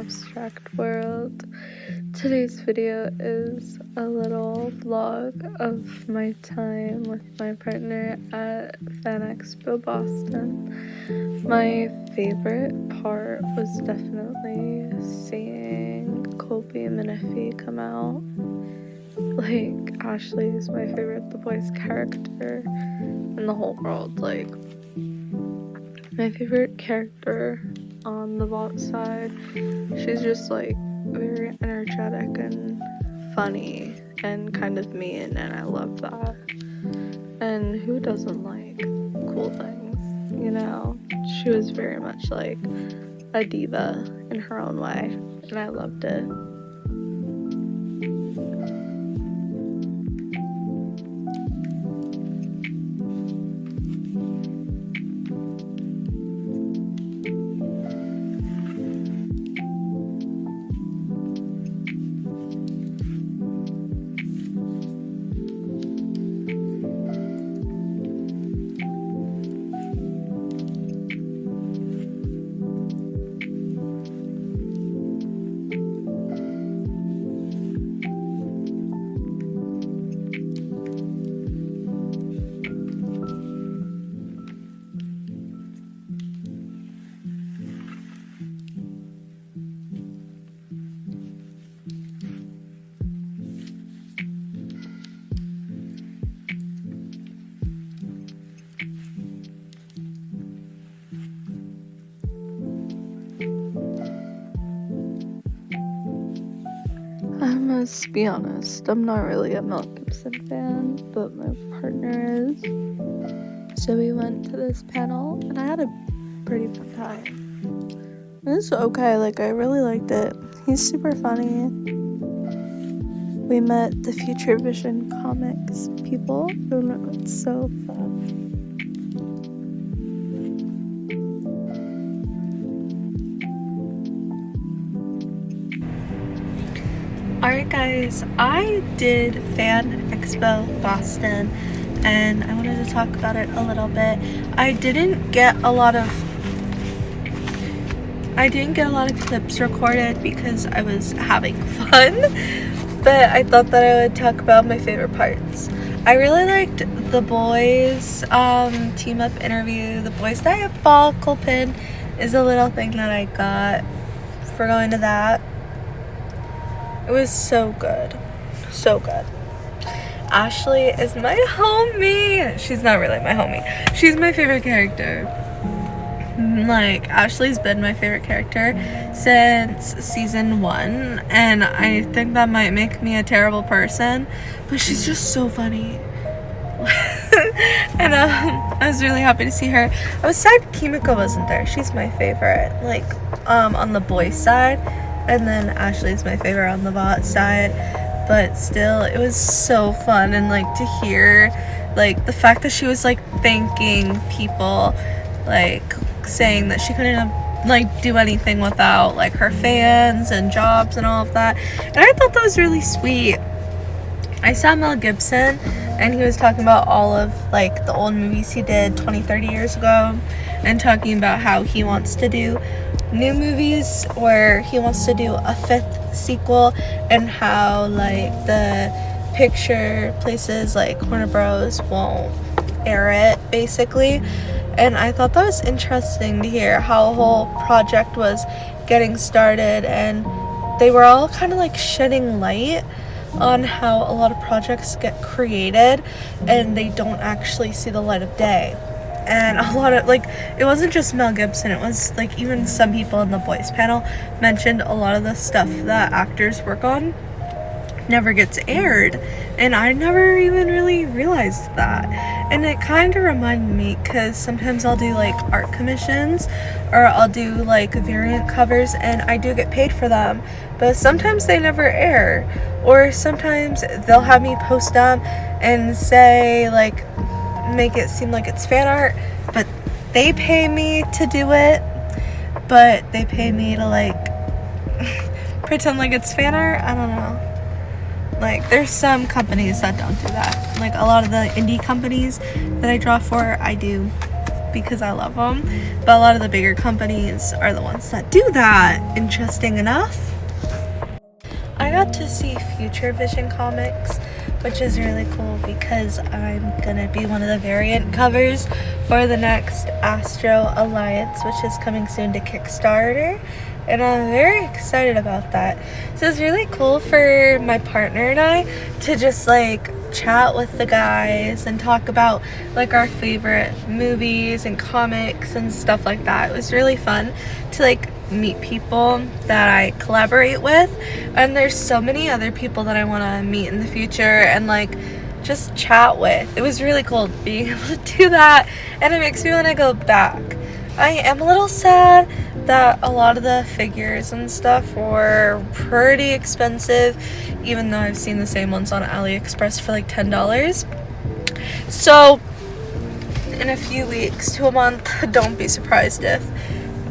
abstract world. Today's video is a little vlog of my time with my partner at Fan Expo Boston. My favorite part was definitely seeing Colby and Minifee come out. Like, Ashley is my favorite The Boys character in the whole world. Like, my favorite character on the vault side. She's just like very energetic and funny and kind of mean, and I love that. And who doesn't like cool things, you know? She was very much like a diva in her own way, and I loved it. I must be honest, I'm not really a Mel Gibson fan, but my partner is. So we went to this panel, and I had a pretty fun time. It was okay, like, I really liked it. He's super funny. We met the Future Vision Comics people, and it's so fun. Alright guys, I did Fan Expo Boston, and I wanted to talk about it a little bit. I didn't get a lot of clips recorded because I was having fun, but I thought that I would talk about my favorite parts. I really liked the boys team up interview. The boys diabolical pin is a little thing that I got for going to that. It was so good. So good. Ashley is my homie. She's not really my homie. She's my favorite character. Like, Ashley's been my favorite character since season 1. And I think that might make me a terrible person. But she's just so funny. And I was really happy to see her. I was sad Kimiko wasn't there. She's my favorite. Like, on the boys' side. And then Ashley's my favorite on the bot side, but still, it was so fun. And like to hear like the fact that she was like thanking people, like saying that she couldn't like do anything without like her fans and jobs and all of that, and I thought that was really sweet. I saw Mel Gibson, and he was talking about all of like the old movies he did 20-30 years ago, and talking about how he wants to do new movies, or he wants to do a 5th sequel, and how like the picture places like Warner Bros won't air it basically. And I thought that was interesting to hear how a whole project was getting started, and they were all kind of like shedding light on how a lot of projects get created and they don't actually see the light of day. And a lot of, like, it wasn't just Mel Gibson, it was, like, even some people in the boys panel mentioned a lot of the stuff that actors work on never gets aired, and I never even really realized that. And it kind of reminded me, because sometimes I'll do, like, art commissions, or I'll do, like, variant covers, and I do get paid for them, but sometimes they never air, or sometimes they'll have me post them and say, like, make it seem like it's fan art, but they pay me to do it, but they pay me to like pretend like it's fan art. I don't know, like there's some companies that don't do that. Like a lot of the indie companies that I draw for, I do because I love them, but a lot of the bigger companies are the ones that do that. Interesting enough. I got to see Future Vision comics, which is really cool because I'm gonna be one of the variant covers for the next Astro Alliance, which is coming soon to Kickstarter, and I'm very excited about that. So it's really cool for my partner and I to just like chat with the guys and talk about like our favorite movies and comics and stuff like that. It was really fun to like meet people that I collaborate with, and there's so many other people that I want to meet in the future and like just chat with. It was really cool being able to do that, and it makes me want to go back. I am a little sad that a lot of the figures and stuff were pretty expensive, even though I've seen the same ones on AliExpress for like $10. So in a few weeks to a month, don't be surprised if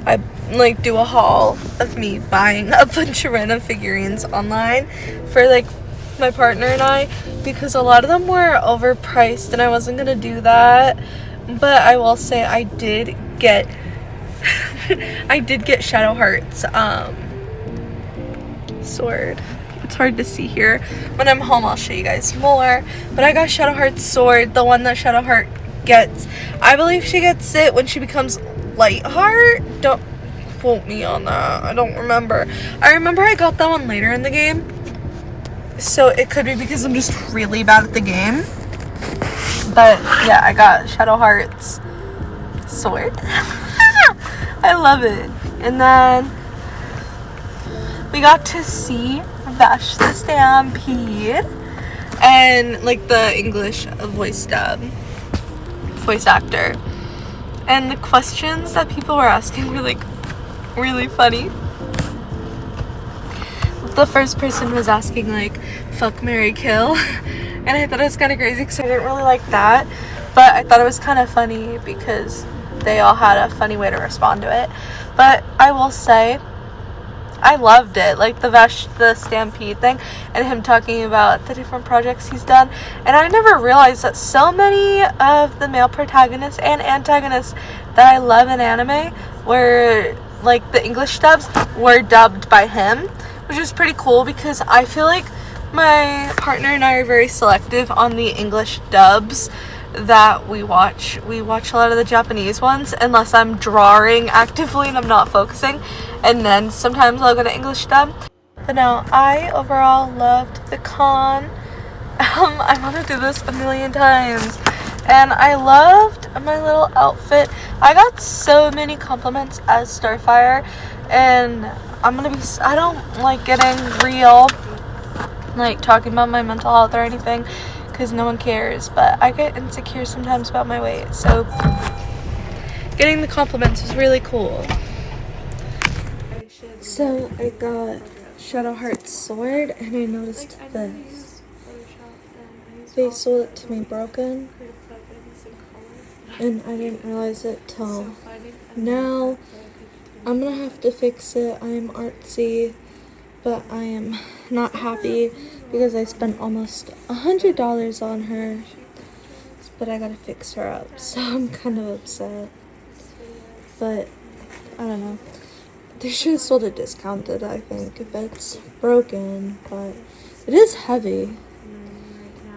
I like do a haul of me buying a bunch of random figurines online for like my partner and I, because a lot of them were overpriced and I wasn't gonna do that. But I will say I did get Shadow Heart's sword. It's hard to see here. When I'm home I'll show you guys more, but I got Shadow Heart's sword, the one that Shadow Heart gets. I believe she gets it when she becomes Lightheart. Don't quote me on that. I don't remember. I remember I got that one later in the game, so it could be because I'm just really bad at the game. But yeah, I got Shadow Heart's sword. I love it. And then we got to see Vash the Stampede and like the English voice actor. And the questions that people were asking were like really funny. The first person was asking like fuck, marry, kill, and I thought it was kind of crazy because I didn't really like that, but I thought it was kind of funny because they all had a funny way to respond to it. But I will say I loved it, like the Stampede thing and him talking about the different projects he's done. And I never realized that so many of the male protagonists and antagonists that I love in anime were like the English dubs were dubbed by him, which is pretty cool because I feel like my partner and I are very selective on the English dubs that we watch. We watch a lot of the Japanese ones unless I'm drawing actively and I'm not focusing, and then sometimes I'll go to English dub. But no, I overall loved the con. I want to do this a million times, and I loved my little outfit. I got so many compliments as Starfire, and I don't like getting real, like talking about my mental health or anything, because no one cares, but I get insecure sometimes about my weight, so getting the compliments was really cool. So I got Shadow Heart's sword, and I noticed this. They sold it to me broken, and I didn't realize it till now. I'm gonna have to fix it. I am artsy, but I am not happy because I spent almost $100 on her, but I gotta fix her up, so I'm kind of upset. But I don't know, they should have sold it discounted, I think, if it's broken. But it is heavy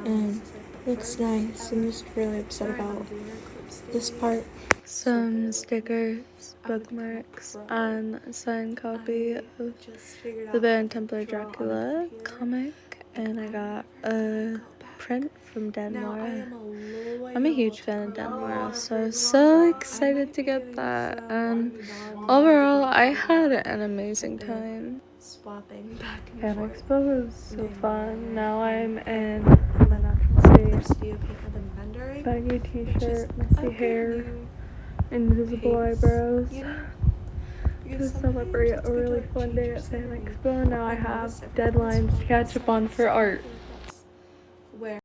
and looks nice. I'm just really upset about this part. Some stickers, bookmarks, and a signed copy of the Band Templar Dracula comic, and I got a print from Denmark. I'm a huge fan of Denmark, so I was so excited to get that, and overall I had an amazing time. Fan Expo was so fun. Now I'm in my natural state, baggy t-shirt, messy hair, invisible eyebrows, to celebrate a really fun day at Fan Expo. Now I have deadlines to catch up on for art.